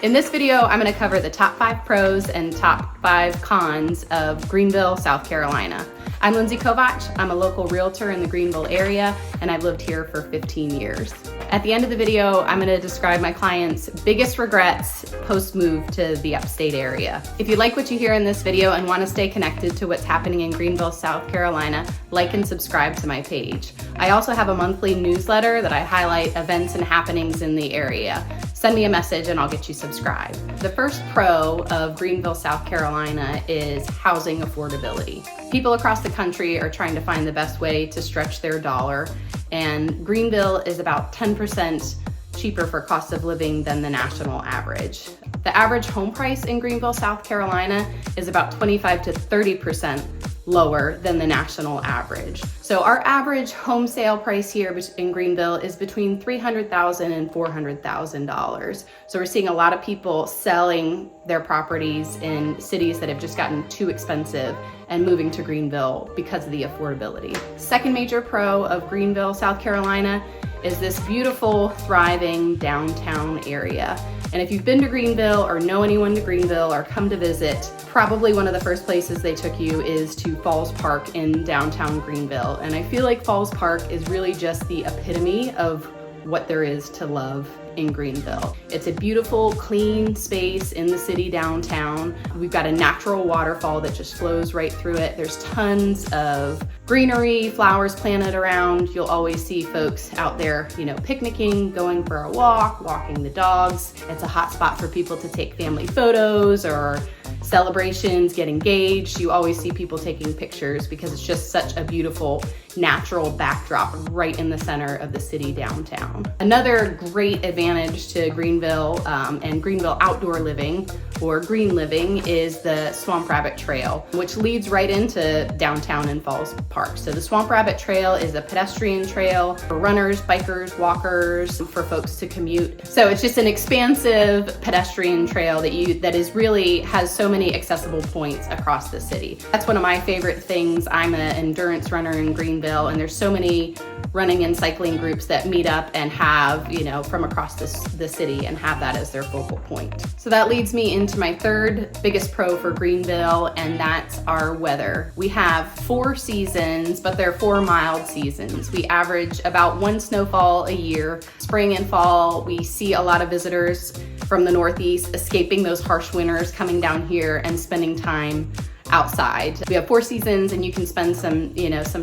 In this video, I'm going to cover the top 5 pros and top 5 cons of Greenville, South Carolina. I'm Lindsay Kovach. I'm a local realtor in the Greenville area, and I've lived here for 15 years. At the end of the video, I'm going to describe my clients' biggest regrets post-move to the upstate area. If you like what you hear in this video and want to stay connected to what's happening in Greenville, South Carolina, like and subscribe to my page. I also have a monthly newsletter that I highlight events and happenings in the area. Send me a message and I'll get you subscribed. The first pro of Greenville, South Carolina is housing affordability. People across the country are trying to find the best way to stretch their dollar, and Greenville is about 10% cheaper for cost of living than the national average. The average home price in Greenville, South Carolina is about 25 to 30% lower than the national average. So our average home sale price here in Greenville is between $300,000 and $400,000. So we're seeing a lot of people selling their properties in cities that have just gotten too expensive and moving to Greenville because of the affordability. Second major pro of Greenville, South Carolina is this beautiful, thriving downtown area. And if you've been to Greenville or know anyone to Greenville or come to visit, probably one of the first places they took you is to Falls Park in downtown Greenville. And I feel like Falls Park is really just the epitome of what there is to love in Greenville. It's a beautiful, clean space in the city downtown. We've got a natural waterfall that just flows right through it. There's tons of greenery, flowers planted around. You'll always see folks out there, picnicking, going for a walk, walking the dogs. It's a hot spot for people to take family photos or celebrations, get engaged. You always see people taking pictures because it's just such a beautiful natural backdrop right in the center of the city downtown. Another great advantage to Greenville and Greenville outdoor living or green living is the Swamp Rabbit Trail, which leads right into downtown and Falls Park. So the Swamp Rabbit Trail is a pedestrian trail for runners, bikers, walkers, for folks to commute. So it's just an expansive pedestrian trail that is really has so many accessible points across the city. That's one of my favorite things. I'm an endurance runner in Greenville, and there's so many running and cycling groups that meet up and have, from across the city and have that as their focal point. So that leads me into my third biggest pro for Greenville, and that's our weather. We have 4 seasons, but they're 4 mild seasons. We average about 1 snowfall a year. Spring and fall, we see a lot of visitors from the Northeast escaping those harsh winters, coming down here and spending time outside. We have 4 seasons, and you can spend some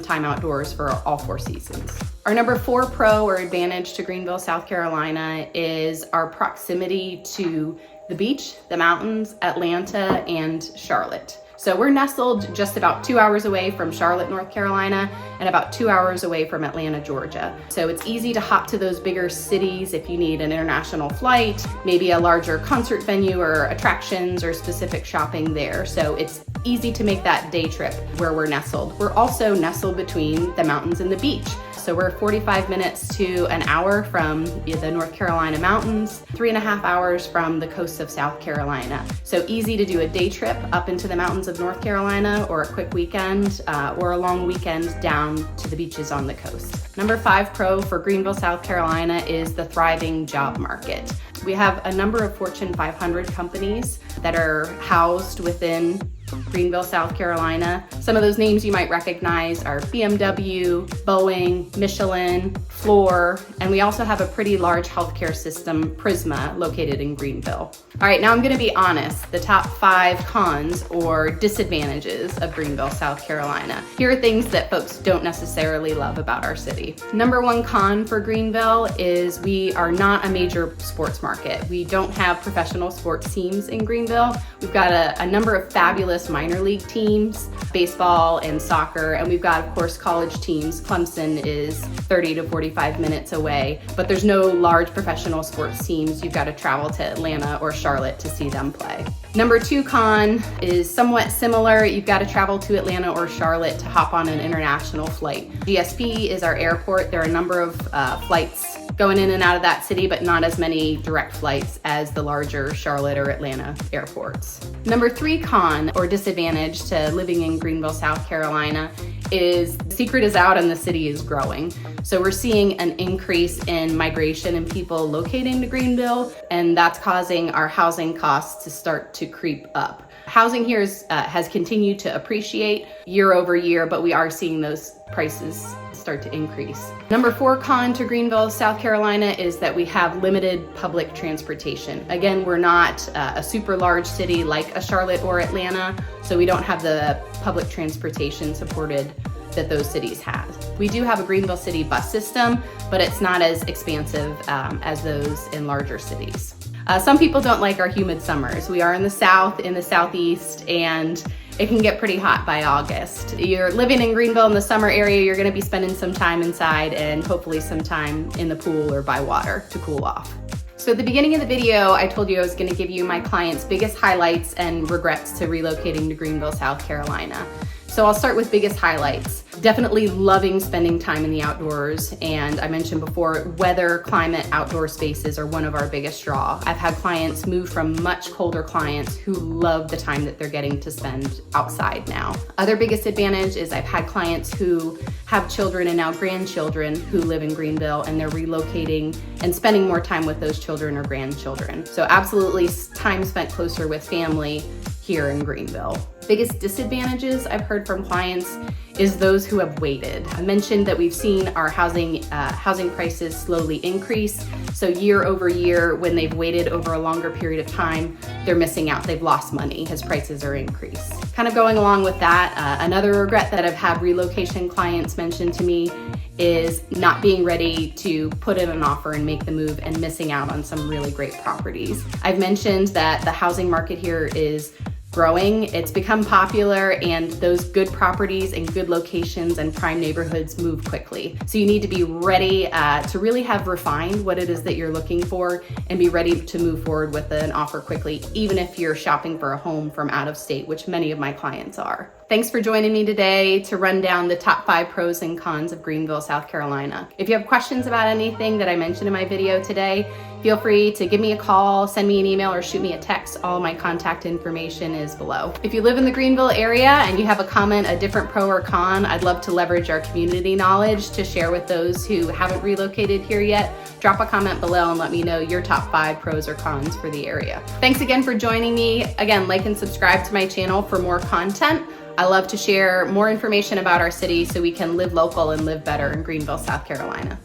time outdoors for all 4 seasons. Our number 4 pro or advantage to Greenville, South Carolina is our proximity to the beach, the mountains, Atlanta, and Charlotte. So we're nestled just about 2 hours away from Charlotte, North Carolina, and about 2 hours away from Atlanta, Georgia. So it's easy to hop to those bigger cities if you need an international flight, maybe a larger concert venue or attractions or specific shopping there. So it's easy to make that day trip where we're nestled. We're also nestled between the mountains and the beach. So we're 45 minutes to an hour from the North Carolina mountains, 3.5 hours from the coast of South Carolina. So easy to do a day trip up into the mountains of North Carolina, or a quick weekend, or a long weekend down to the beaches on the coast. Number 5 pro for Greenville, South Carolina is the thriving job market. We have a number of Fortune 500 companies that are housed within Greenville, South Carolina. Some of those names you might recognize are BMW, Boeing, Michelin, Fluor, and we also have a pretty large healthcare system, Prisma, located in Greenville. All right, now I'm gonna be honest, the top 5 cons or disadvantages of Greenville, South Carolina. Here are things that folks don't necessarily love about our city. Number 1 con for Greenville is we are not a major sports market. We don't have professional sports teams in Greenville. We've got a number of fabulous minor league teams, baseball and soccer, and we've got, of course, college teams. Clemson is 30 to 45 minutes away, but there's no large professional sports teams. You've got to travel to Atlanta or Charlotte to see them play. Number 2 con is somewhat similar. You've got to travel to Atlanta or Charlotte to hop on an international flight. GSP is our airport. There are a number of flights going in and out of that city, but not as many direct flights as the larger Charlotte or Atlanta airports. Number 3 con or disadvantage to living in Greenville, South Carolina is the secret is out and the city is growing. So we're seeing an increase in migration and people locating to Greenville, and that's causing our housing costs to start to creep up. Housing here has continued to appreciate year over year, but we are seeing those prices start to increase. Number 4 con to Greenville, South Carolina is that we have limited public transportation. Again, we're not a super large city like a Charlotte or Atlanta, so we don't have the public transportation supported that those cities have. We do have a Greenville City bus system, but it's not as expansive as those in larger cities. Some people don't like our humid summers. We are in the south, in the southeast, and it can get pretty hot by August. You're living in Greenville in the summer area, you're gonna be spending some time inside and hopefully some time in the pool or by water to cool off. So at the beginning of the video, I told you I was gonna give you my clients' biggest highlights and regrets to relocating to Greenville, South Carolina. So I'll start with biggest highlights. Definitely loving spending time in the outdoors, and I mentioned before, weather, climate, outdoor spaces are one of our biggest draw. I've had clients move from much colder clients who love the time that they're getting to spend outside now. Other biggest advantage is I've had clients who have children and now grandchildren who live in Greenville, and they're relocating and spending more time with those children or grandchildren. So absolutely time spent closer with family here in Greenville. Biggest disadvantages I've heard from clients is those who have waited. I mentioned that we've seen our housing prices slowly increase. So year over year, when they've waited over a longer period of time, they're missing out. They've lost money as prices are increased. Kind of going along with that, another regret that I've had relocation clients mention to me is not being ready to put in an offer and make the move and missing out on some really great properties. I've mentioned that the housing market here is growing, it's become popular, and those good properties and good locations and prime neighborhoods move quickly. So you need to be ready to really have refined what it is that you're looking for and be ready to move forward with an offer quickly, even if you're shopping for a home from out of state, which many of my clients are. Thanks for joining me today to run down the top 5 pros and cons of Greenville, South Carolina. If you have questions about anything that I mentioned in my video today, feel free to give me a call, send me an email, or shoot me a text. All my contact information is below. If you live in the Greenville area and you have a comment, a different pro or con, I'd love to leverage our community knowledge to share with those who haven't relocated here yet. Drop a comment below and let me know your top 5 pros or cons for the area. Thanks again for joining me. Again, like and subscribe to my channel for more content. I love to share more information about our city so we can live local and live better in Greenville, South Carolina.